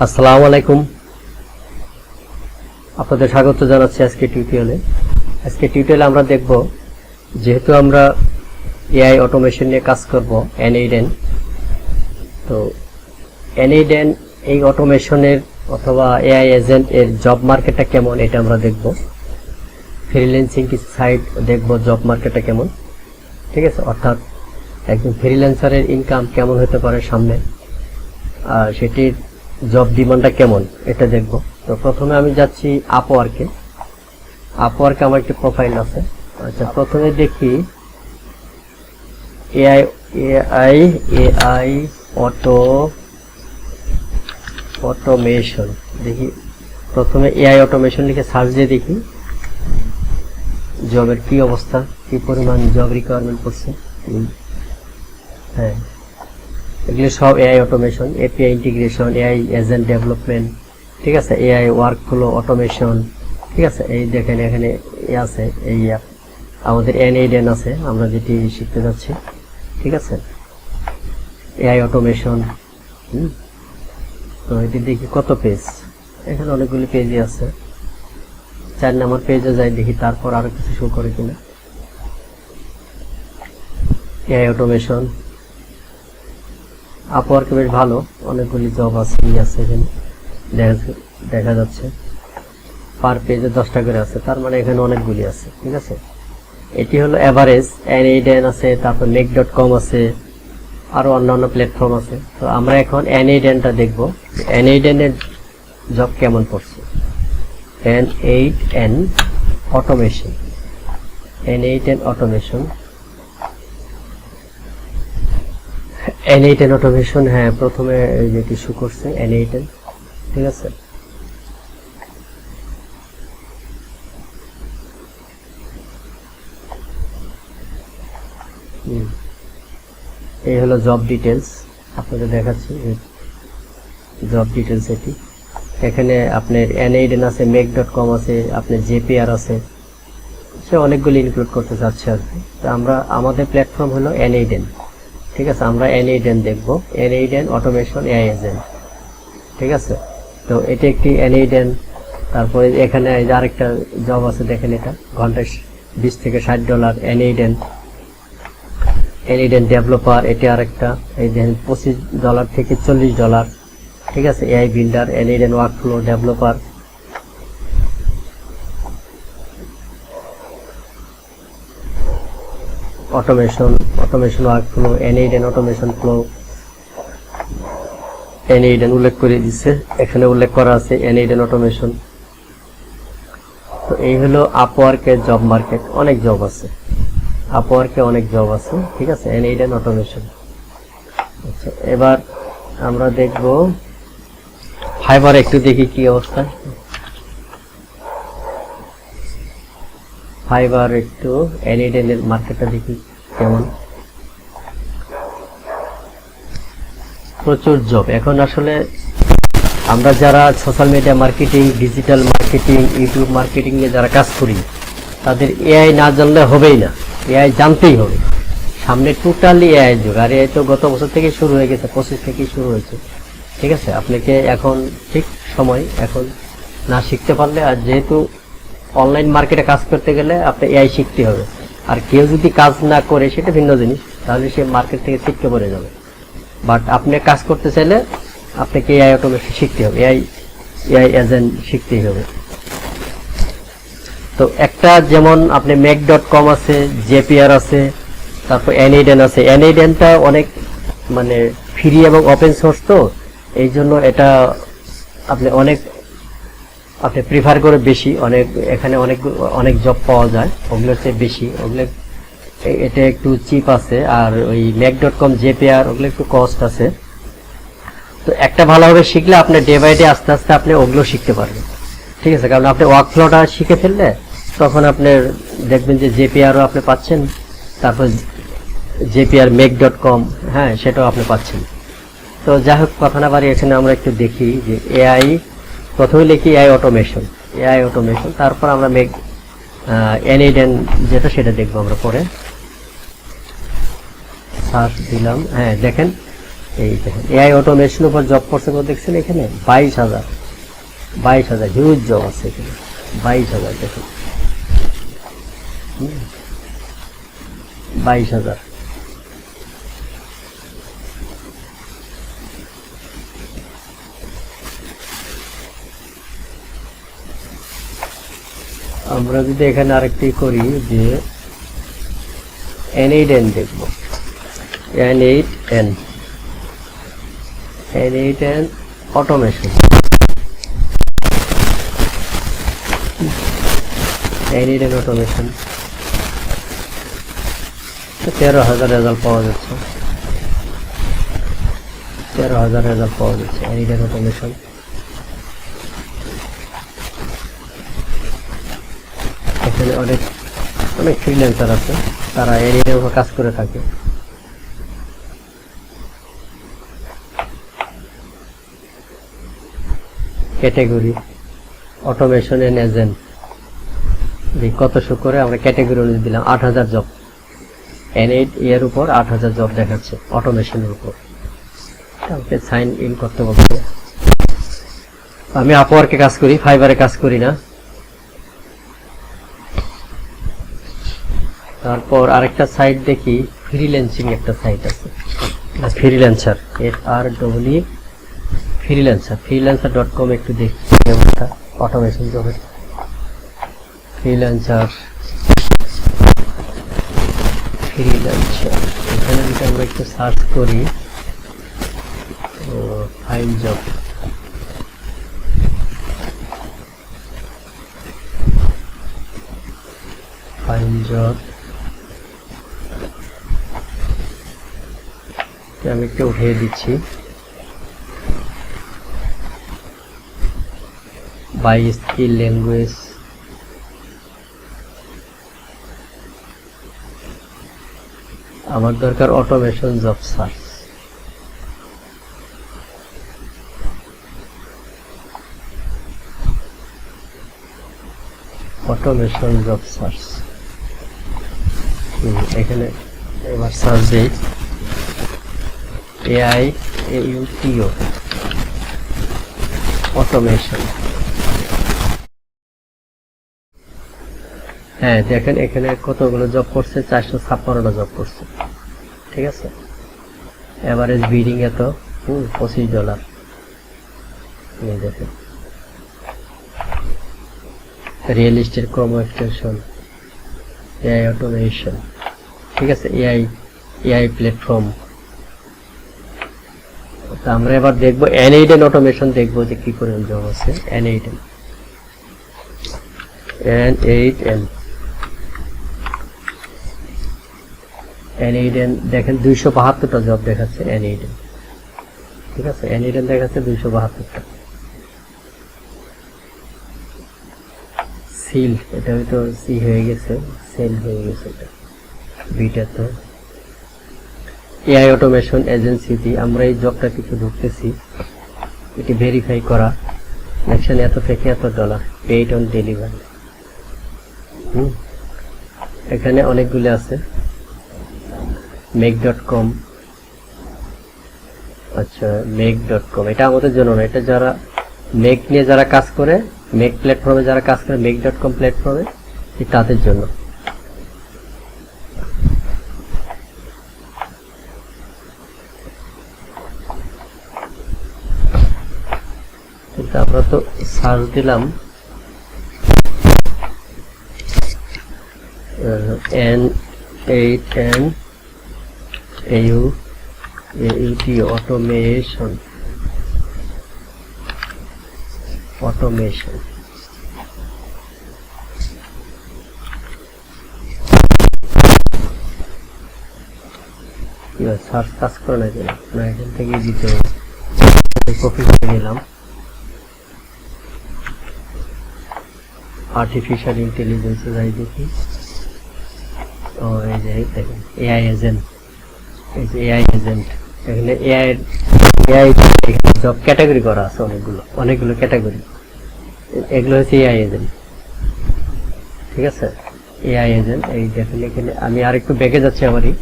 আসসালামু আলাইকুম, আপনাদের স্বাগত জানাচ্ছি আজকে টিউটোরিয়ালে আমরা দেখব, যেহেতু আমরা এআই অটোমেশন নিয়ে কাজ করব এনএইডেন। তো এনএইডেন এই অটোমেশনের অথবা এআই এজেন্ট এর জব মার্কেটটা কেমন এটা আমরা দেখব। ফ্রিল্যান্সিং কিছু সাইট দেখব জব মার্কেটটা কেমন, ঠিক আছে, অর্থাৎ একজন ফ্রিল্যান্সারের ইনকাম কেমন হতে পারে সামনে, আর সেটির জব ডিমান্ডটা কেমন এটা দেখব। তো প্রথমে আমি যাচ্ছি আপওয়ার্কে আমার একটি প্রোফাইল আছে। আচ্ছা, প্রথমে দেখি এআই অটোমেশন দেখি। প্রথমে এআই অটোমেশন লিখে সার্চ দিয়ে দেখি জবের কি অবস্থা, কি পরিমাণ জব রিকোয়ারমেন্ট করছে। হ্যাঁ, এগুলো সব AI automation, API integration, AI agent development, ঠিক আছে, এআই ওয়ার্কফ্লো অটোমেশন, ঠিক আছে। এই দেখেন এখানে আছে, এই আমাদের এনএইডেন আছে, আমরা যেটি শিখতে যাচ্ছি, ঠিক আছে, এআই অটোমেশন। তো এটি দেখি কত পেজ, এখানে অনেকগুলি পেজই আছে। 4 নম্বর পেজে যাই, দেখি তারপর আরো কিছু শো করে কিনা। এআই অটোমেশন আপওয়ার্কে বেশ ভালো, অনেকগুলি জব আছে এখানে দেখা যাচ্ছে। পার পেজে 10টা করে আছে, তার মানে এখানে অনেকগুলি আছে, ঠিক আছে। এটি হলো এভারেজ। এনএইডেন আছে, তারপর মেক.কম আছে, আরো অন্যান্য প্ল্যাটফর্ম আছে। তো আমরা এখন এনএইডেনটা দেখব, এনএইডেনের জব কেমন পড়ছে। এনএইডেন অটোমেশন, এনএইডেন অটোমেশন, হ্যাঁ, প্রথমে যেটি শো করছে এনএইডেন, ঠিক আছে। এই হলো জব ডিটেলস, আপনাদের দেখাচ্ছি জব ডিটেলস। এটি এখানে আপনার এনএইডেন আছে, মেক.কম আছে, আপনার জেপিআর আছে, সে অনেকগুলি ইনক্লুড করতে চাচ্ছে আর কি। তো আমরা আমাদের প্ল্যাটফর্ম হলো এনএইডেন, ঠিক আছে। আমরা এনএইডেন দেখব, এনএইডেন অটোমেশন এআই এজেন্ট, ঠিক আছে। তো এটি একটি এনএইডেন। তারপরে এখানে আরেকটা জব আছে, দেখেন, এটা ঘন্টায় $20 থেকে $60। এনএইডেন ডেভেলপার, এটি আরেকটা, এই দেখেন $25 থেকে $40, ঠিক আছে। AI builder, N eight N workflow developer, automation workflow, N eight N automation flow, N eight N উল্লেখ করে দিচ্ছে, এখানে উল্লেখ করা আছে এনএইডেন অটোমেশন। তো এই হলো আপওয়ার্কের জব মার্কেট, অনেক জব আছে আপওয়ার্কে, অনেক জব আছে, ঠিক আছে, এনএইডেন অটোমেশন। আচ্ছা, এবার আমরা দেখব ফাইবার, একটু দেখি কি অবস্থা। ফাইবার একটু এনএইডেনের মার্কেটটা দেখি কেমন। প্রচুর জব এখন। আসলে আমরা যারা social media marketing, digital marketing, YouTube marketing নিয়ে যারা কাজ করি, তাদের এআই না জানলে হবেই না, এআই জানতেই হবে। সামনে টোটালি এআই যুগ, আর এআই তো গত বছর থেকে শুরু হয়ে গেছে, 25 থেকেই শুরু হয়েছে, ঠিক আছে। আপনাকে এখন ঠিক সময়, এখন না শিখতে পারলে, আর যেহেতু অনলাইন মার্কেটে কাজ করতে গেলে আপনি এআই শিখতে হবে। আর কেউ যদি কাজ না করে সেটা ভিন্ন জিনিস, তাহলে সে মার্কেট থেকে ছিটকে পড়ে যাবে। বাট আপনি কাজ করতে চাইলে আপনাকে এআই অটোমেশন শিখতে হবে, এআই এজেন্ট শিখতেই হবে। তো একটা যেমন আপনি মেক.কম আছে, জেপিআর আছে, তারপর এনএইডেন আছে। এনএইডেনটা অনেক মানে ফ্রি এবং ওপেন সোর্স, তো এই জন্য এটা আপনি প্রিফার করে বেশি, এখানে অনেক জব পাওয়া যায়, ওগুলোর চেয়ে বেশি, এটা একটু চিপ আছে। আর ওই মেক.কম, জেপিআর, ওগুলো একটু কস্ট আছে। তো একটা ভালোভাবে শিখলে আপনি ডে বাই ডে আস্তে আস্তে আপনি ওগুলো শিখতে পারবেন, ঠিক আছে। কারণ আপনি ওয়ার্কফ্লোটা শিখে ফেললে তখন আপনি দেখবেন যে জেপিআরও আপনি পাচ্ছেন, তারপর জেপিআর, মেক.কম, হ্যাঁ, সেটাও আপনি পাচ্ছেন। তো যাই হোক, কথা না বাড়ি, এখানে আমরা একটু দেখি যে এআই, প্রথমে লিখি এআই অটোমেশন, তারপর আমরা এনএইডেন যেটা সেটা দেখবো আমরা পরে। সার্চ দিলাম, হ্যাঁ, দেখেন এই দেখেন এআই অটোমেশন উপর জব করছে কত দেখছেন এখানে 22,000 হিউজ জব আছে এখানে 22,000 দেখুন 22,000 আমরা যদি এখানে আরেকটি করি যে N8N দেখব N8N automation N8N automation 13,000 result পাওয়া যাচ্ছে 13,000 রেজাল্ট পাওয়া যাচ্ছে N8N অটোমেশন এখানে অনেক ফ্রিল্যান্সার আছে তারা N8N উপর কাজ করে থাকে ক্যাটাগরি অটোমেশন এন্ড এজেন্ট কত শো করে আমরা ক্যাটাগরি অনুযায়ী দিলাম 8,000 জব N8 এর উপর 8,000 জব দেখাচ্ছে অটোমেশনের উপর তাহলে সাইন ইন করতে বলছে আমি আপওয়ার্কে কাজ করি ফাইবারে কাজ করি না তারপর আরেকটা সাইট দেখি ফ্রিল্যান্সিং একটা সাইট আছে ফ্রিল্যান্সার FRW freelancer.com একটু দেখি অবস্থা অটোমেশন জবে ফ্রিল্যান্সার এখানে যদি আমরা একটু সার্চ করি ফাইল জব আমি একটু উঠিয়ে দিচ্ছি বাই স্কিল ল্যাঙ্গুয়েজ আমার দরকার অটোমেশন জব সার্চ এখানে এবার সার্চ দিই AI AUTO অটোমেশন হ্যাঁ দেখেন এখানে কতগুলো জব করছে 456টা জব করছে ঠিক আছে এভারেজ বিডিং এত $25 এই দেখেন real estate Chrome extension AI automation ঠিক আছে AI প্ল্যাটফর্ম তো আমরা এবার দেখব N8N অটোমেশন দেখব যে কি করে জব আছে N8N দেখেন 272টা জব দেখাচ্ছে N8N ঠিক আছে N8N দেখাচ্ছে 272টা সিল এটা হয়তো সি হয়ে গেছে সেল হয়ে গেছে এটা বিটা তো AI অটোমেশন এজেন্সিতে আমরা এই জবটা কিছু ঢুকতেছি এটি ভেরিফাই করা অ্যাকশন এত থেকে এত ডলার পেইড অন ডেলিভারি এখানে অনেকগুলো আছে make.com আচ্ছা make.com এটা আমাদের জন্য না এটা যারা মেক নিয়ে যারা কাজ করে মেক প্ল্যাটফর্মে যারা কাজ করে make.com প্ল্যাটফর্মে তাদের জন্য আমরা তো সার্চ দিলাম N8N AUT automation সার্চ কাজ করে না এখান থেকে দিতে হবে কপি করে নিলাম আর্টিফিশিয়াল ইন্টেলিজেন্স যাই দেখি ও এই যে দেখেন AI এজেন্ট এই যে AI এজেন্ট এখানে AI জব ক্যাটাগরি করা আছে অনেকগুলো ক্যাটাগরি এগুলো হচ্ছে AI এজেন্ট ঠিক আছে AI এজেন্ট এই দেখেন এখানে আমি আরেকটু ব্যাকে যাচ্ছি আবারই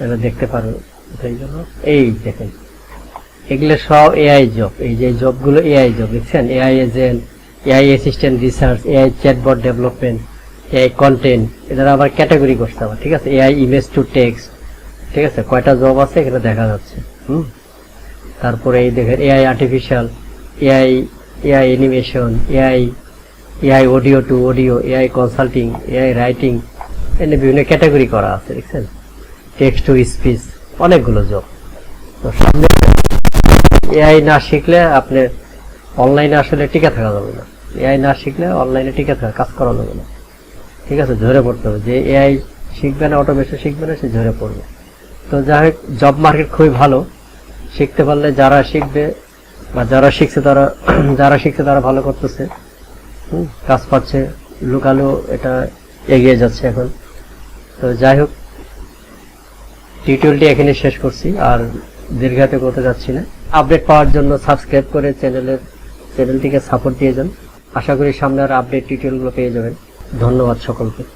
এটা দেখতে পারো এই দেখেন এগুলো সব এআই জব, এই যে জবগুলো এআই জব দেখছেন, AI agent, AI assistant research, AI chatbot development, AI content, এদের আবার ক্যাটাগরি করতে হবে, ঠিক আছে, এআই ইমেজ টু টেক্সট, ঠিক আছে, কয়টা জব আছে এখানে দেখা যাচ্ছে। তারপরে এই দেখেন AI artificial, AI AI animation, AI AI audio two audio, AI consulting, AI writing, এনে বিভিন্ন ক্যাটাগরি করা আছে দেখছেন, টেক্সট টু স্পিচ, অনেকগুলো জব। তো সামনে এআই না শিখলে আপনি অনলাইনে আসলে টিকে থাকা যাবে না, এআই না শিখলে অনলাইনে টিকে থাকা কাজ করা যাবে না, ঠিক আছে, ঝরে পড়তে হবে। যে এআই শিখবে না, অটোমেশন শিখবে না, সে ঝরে পড়বে। তো যাই হোক, জব মার্কেট খুবই ভালো, শিখতে পারলে যারা শিখবে বা যারা শিখছে তারা ভালো করতেছে, কাজ পাচ্ছে, লোকালও এটা এগিয়ে যাচ্ছে এখন। তো যাই হোক, টিউটোরিয়ালটি এখানে শেষ করছি, আর দীর্ঘায়িত করতে যাচ্ছি না। আপডেট পাওয়ার জন্য সাবস্ক্রাইব করে চ্যানেলটিকে সাপোর্ট দিয়ে যান। আশা করি সামনে আর আপডেট টিউটোরিয়ালগুলো পেয়ে যাবেন। ধন্যবাদ সকলকে।